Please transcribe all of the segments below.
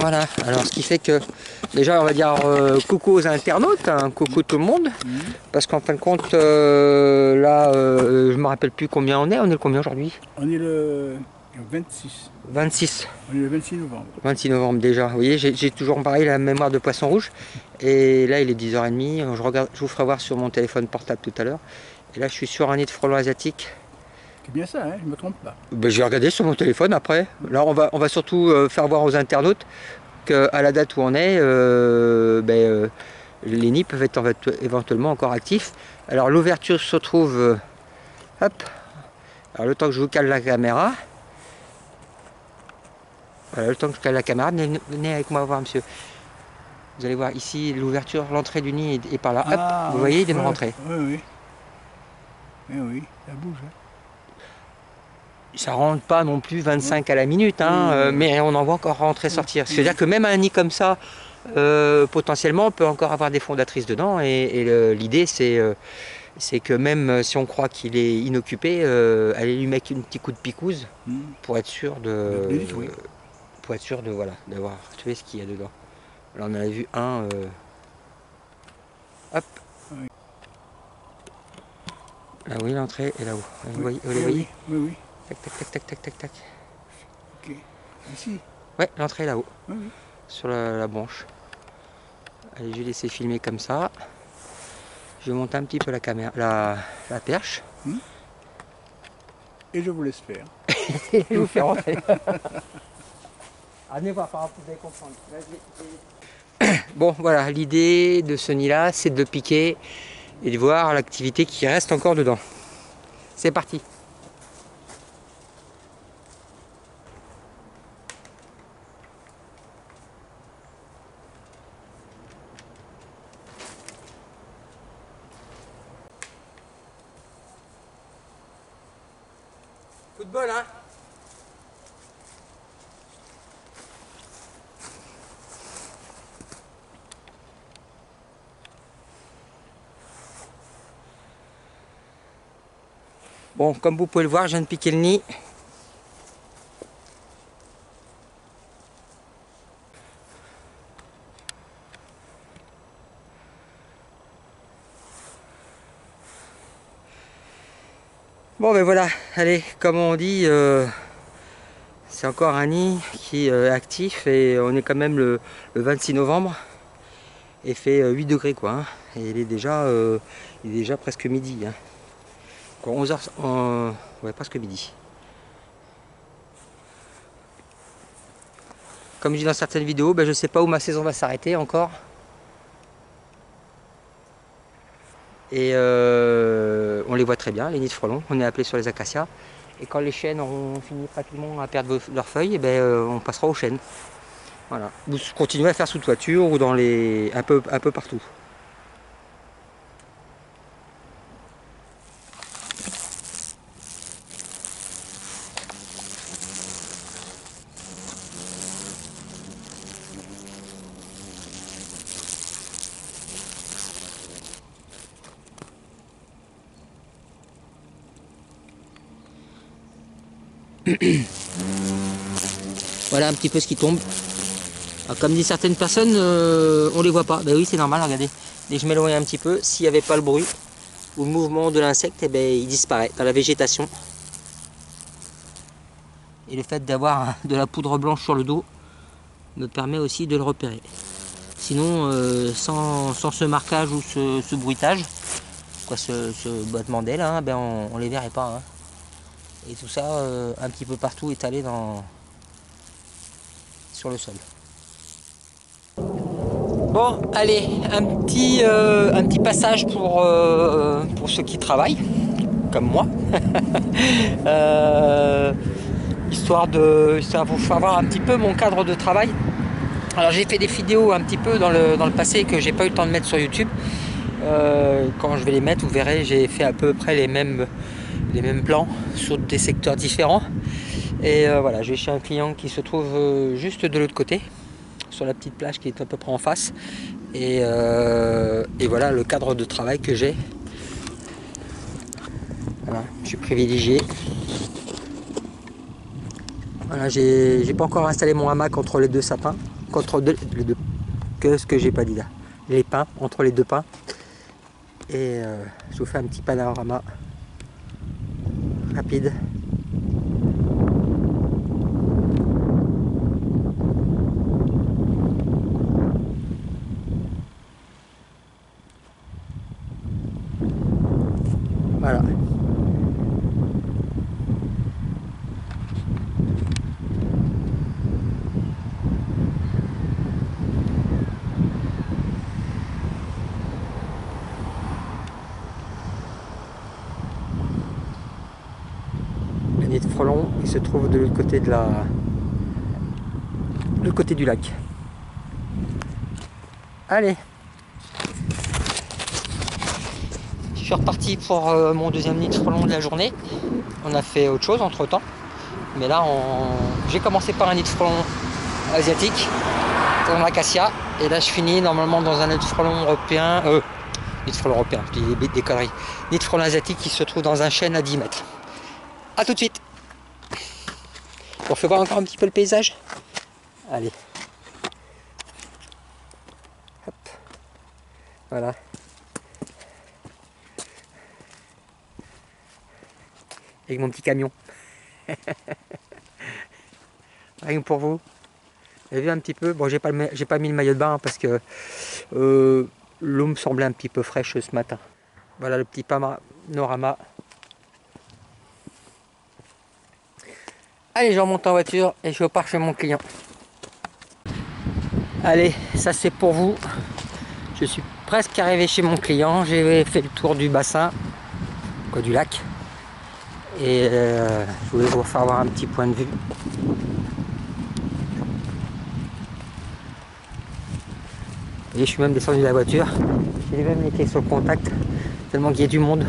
Voilà, alors ce qui fait que déjà on va dire coucou aux internautes, hein, coucou tout le monde, parce qu'en fin de compte là je me rappelle plus combien on est le combien aujourd'hui? On est le 26. 26. On est le 26 novembre. 26 novembre déjà, vous voyez, j'ai toujours pareil la mémoire de poisson rouge, et là il est 10h30, je vous ferai voir sur mon téléphone portable tout à l'heure, et là je suis sur un nid de frelons asiatiques. C'est bien ça, hein, je ne me trompe pas. Ben, j'ai regardé sur mon téléphone après, là on va surtout faire voir aux internautes qu'à la date où on est, les nids peuvent être éventuellement encore actifs. Alors l'ouverture se trouve, hop, alors le temps que je vous cale la caméra, voilà, le temps que je cale la caméra, venez avec moi voir monsieur. Vous allez voir ici l'ouverture, l'entrée du nid est par là, hop, vous voyez il vient de rentrer. Oui, oui. Oui, ça bouge. Hein. Ça rentre pas non plus 25 à la minute, hein, mais on en voit encore rentrer sortir. C'est-à-dire que même un nid comme ça, potentiellement, on peut encore avoir des fondatrices dedans. Et l'idée, c'est que même si on croit qu'il est inoccupé, aller lui mettre un petit coup de picouse pour être sûr voilà, d'avoir tué ce qu'il y a dedans. Là, on en a vu un. Hop. Oui. Ah oui, l'entrée est là-haut. Vous les voyez? Oui, oui. Tac, tac, tac, tac, tac, tac, tac. Ok. Ici? Ouais, l'entrée est là-haut. Oui. Sur la branche. Allez, je vais laisser filmer comme ça. Je vais monter un petit peu la caméra, la perche. Et je vous laisse faire. Et je vous fais rentrer. Allez voir, par vous allez comprendre. Bon, voilà, l'idée de ce nid-là, c'est de piquer et de voir l'activité qui reste encore dedans. C'est parti. Coup de bol, hein? Bon, comme vous pouvez le voir, je viens de piquer le nid. Bon ben voilà, allez, comme on dit, c'est encore un nid qui est actif et on est quand même le 26 novembre. Et fait 8 degrés quoi, hein. Et il est déjà presque midi. Hein. 11h, ouais, presque midi. Comme je dis dans certaines vidéos, ben, je ne sais pas où ma saison va s'arrêter encore. Et on les voit très bien, les nids de frelons. On est appelé sur les acacias. Et quand les chênes auront fini pratiquement à perdre leurs feuilles, ben, on passera aux chênes. Voilà. Vous continuez à faire sous toiture ou dans un peu partout. Voilà un petit peu ce qui tombe. Alors, comme disent certaines personnes, on les voit pas. Ben oui, c'est normal, regardez. Dès que je m'éloigne un petit peu, s'il n'y avait pas le bruit ou le mouvement de l'insecte, eh ben, il disparaît dans la végétation. Et le fait d'avoir de la poudre blanche sur le dos me permet aussi de le repérer. Sinon, sans ce marquage ou ce bruitage, quoi, ce battement d'aile, hein, ben on les verrait pas. Hein. Et tout ça, un petit peu partout étalé sur le sol. Bon, allez, un petit passage pour ceux qui travaillent, comme moi. Histoire pour savoir un petit peu mon cadre de travail. Alors j'ai fait des vidéos un petit peu dans le passé que j'ai pas eu le temps de mettre sur YouTube. Quand je vais les mettre, vous verrez, j'ai fait à peu près les mêmes plans sur des secteurs différents. Et voilà, je vais chez un client qui se trouve juste de l'autre côté, sur la petite plage qui est à peu près en face. Et voilà le cadre de travail que j'ai. Voilà, je suis privilégié. Voilà, j'ai pas encore installé mon hamac entre les deux sapins. qu'est-ce que j'ai pas dit là, les pins, entre les deux pins. Et je vous fais un petit panorama rapide. Voilà. Le nid de frelon, il se trouve de l'autre côté de l'autre côté du lac. Allez. Je suis reparti pour mon deuxième nid de frelon de la journée. On a fait autre chose entre temps. Mais là, j'ai commencé par un nid de frelon asiatique, pour l'acacia. Et là, je finis normalement dans un nid de frelon européen. Nid de frelon européen, je dis des conneries. Nid de frelon asiatique qui se trouve dans un chêne à 10 mètres. A tout de suite. On fait voir encore un petit peu le paysage. Allez. Hop. Voilà. Avec mon petit camion. Rien que pour vous. Vous avez vu un petit peu. Bon, j'ai pas mis le maillot de bain parce que l'eau me semblait un petit peu fraîche ce matin. Voilà le petit panorama. Allez, je remonte en voiture et je repars chez mon client. Allez, ça c'est pour vous. Je suis presque arrivé chez mon client. J'ai fait le tour du bassin, quoi, du lac. Et je voulais vous faire avoir un petit point de vue. Et je suis même descendu de la voiture. J'ai même les clés sur le contact, tellement qu'il y a du monde.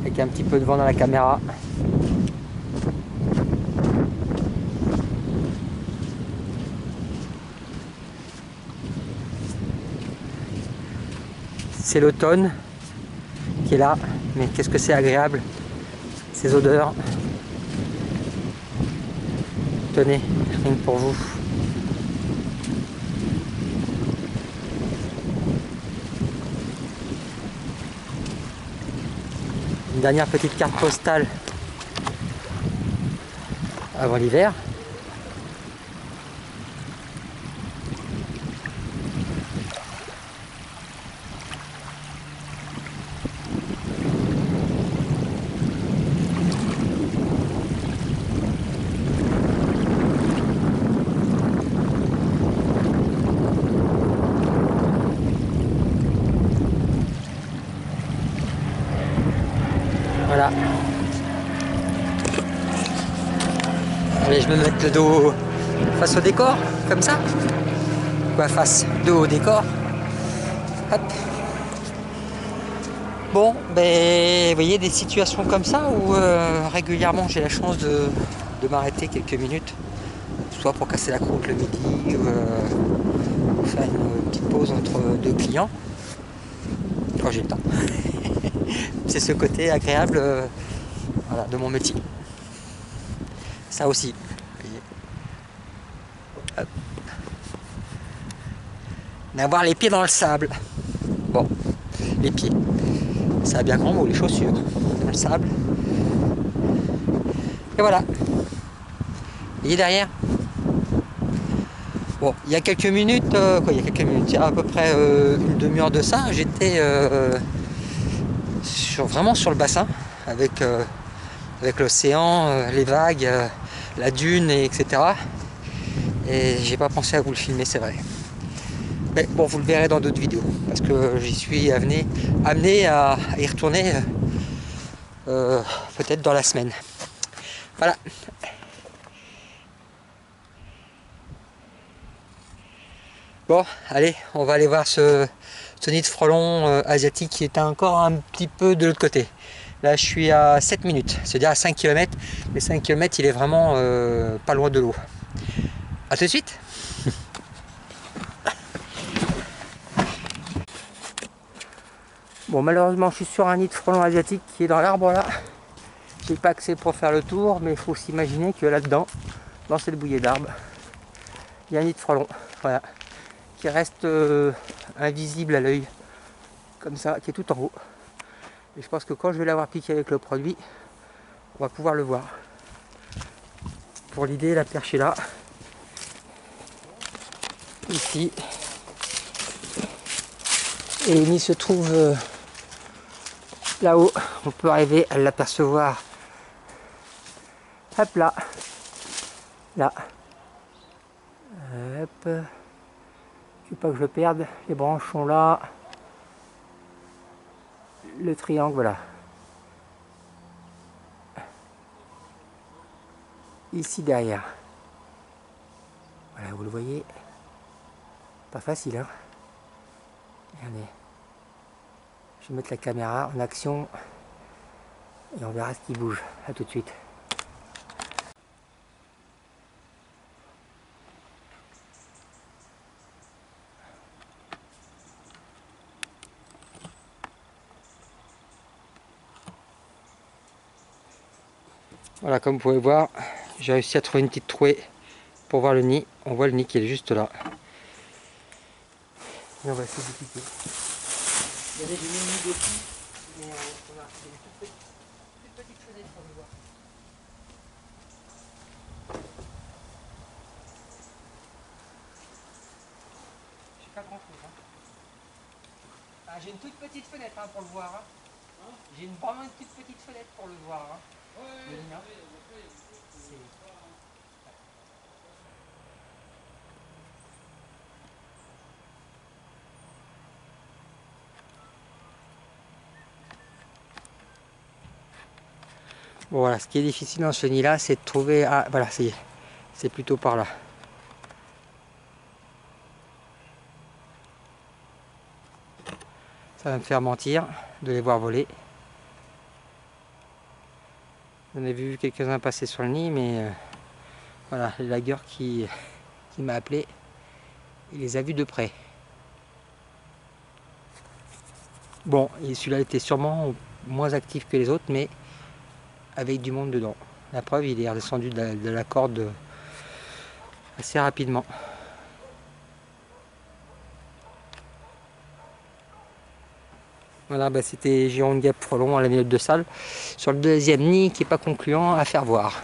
Avec un petit peu de vent dans la caméra. C'est l'automne qui est là, mais qu'est-ce que c'est agréable, ces odeurs. Tenez, rien que pour vous. Une dernière petite carte postale avant l'hiver. Voilà. Allez, je vais me mettre le dos face au décor, comme ça. Quoi, face, dos au décor. Hop. Bon, ben, vous voyez des situations comme ça où régulièrement j'ai la chance de m'arrêter quelques minutes, soit pour casser la croûte le midi, ou faire une petite pause entre deux clients, quand j'ai le temps. C'est ce côté agréable voilà, de mon métier. Ça aussi. D'avoir les pieds dans le sable. Bon, les pieds. Ça a bien grand mot, les chaussures. Dans le sable. Et voilà. Vous voyez derrière. Bon, il y a quelques minutes, il y a quelques minutes, il y a à peu près une demi-heure de ça, j'étais vraiment sur le bassin, avec l'océan, les vagues, la dune, etc. Et j'ai pas pensé à vous le filmer, c'est vrai. Mais bon, vous le verrez dans d'autres vidéos, parce que j'y suis amené à y retourner peut-être dans la semaine. Voilà. Bon, allez, on va aller voir ce nid de frelon asiatique qui est encore un petit peu de l'autre côté. Là, je suis à 7 minutes, c'est-à-dire à 5 km. Mais 5 km, il est vraiment pas loin de l'eau. A tout de suite. Bon, malheureusement, je suis sur un nid de frelons asiatique qui est dans l'arbre là. J'ai pas accès pour faire le tour, mais il faut s'imaginer que là-dedans, dans cette bouillée d'arbres, il y a un nid de frelons, voilà, qui reste invisible à l'œil, comme ça, qui est tout en haut. Et je pense que quand je vais l'avoir piqué avec le produit, on va pouvoir le voir. Pour l'idée, la perche est là, ici, et le nid se trouve là-haut. On peut arriver à l'apercevoir. Hop là, là. Hop. Je ne veux pas que je le perde. Les branches sont là. Le triangle, voilà. Ici derrière. Voilà, vous le voyez. Pas facile, hein. Regardez. Je vais mettre la caméra en action et on verra ce qui bouge. A tout de suite. Voilà, comme vous pouvez voir, j'ai réussi à trouver une petite trouée pour voir le nid. On voit le nid qui est juste là. Et on va essayer de piquer. Il y avait des mini dessus, mais on a fait une toute petite fenêtre pour le voir. Je sais pas grand chose. Hein. Ah, j'ai une toute petite fenêtre hein, pour le voir. Hein. J'ai vraiment une toute petite fenêtre pour le voir. Hein. Le nid, hein. Bon voilà, ce qui est difficile dans ce nid là, c'est de trouver... Ah voilà, ça y est, c'est plutôt par là. Ça va me faire mentir de les voir voler. J'en ai vu quelques-uns passer sur le nid, mais voilà, le lagueur qui m'a appelé, il les a vus de près. Bon, celui-là était sûrement moins actif que les autres, mais avec du monde dedans. La preuve, il est redescendu de la corde assez rapidement. Voilà, bah c'était Gironde Guêpe Frelon à la minute de salle sur le deuxième nid qui n'est pas concluant à faire voir.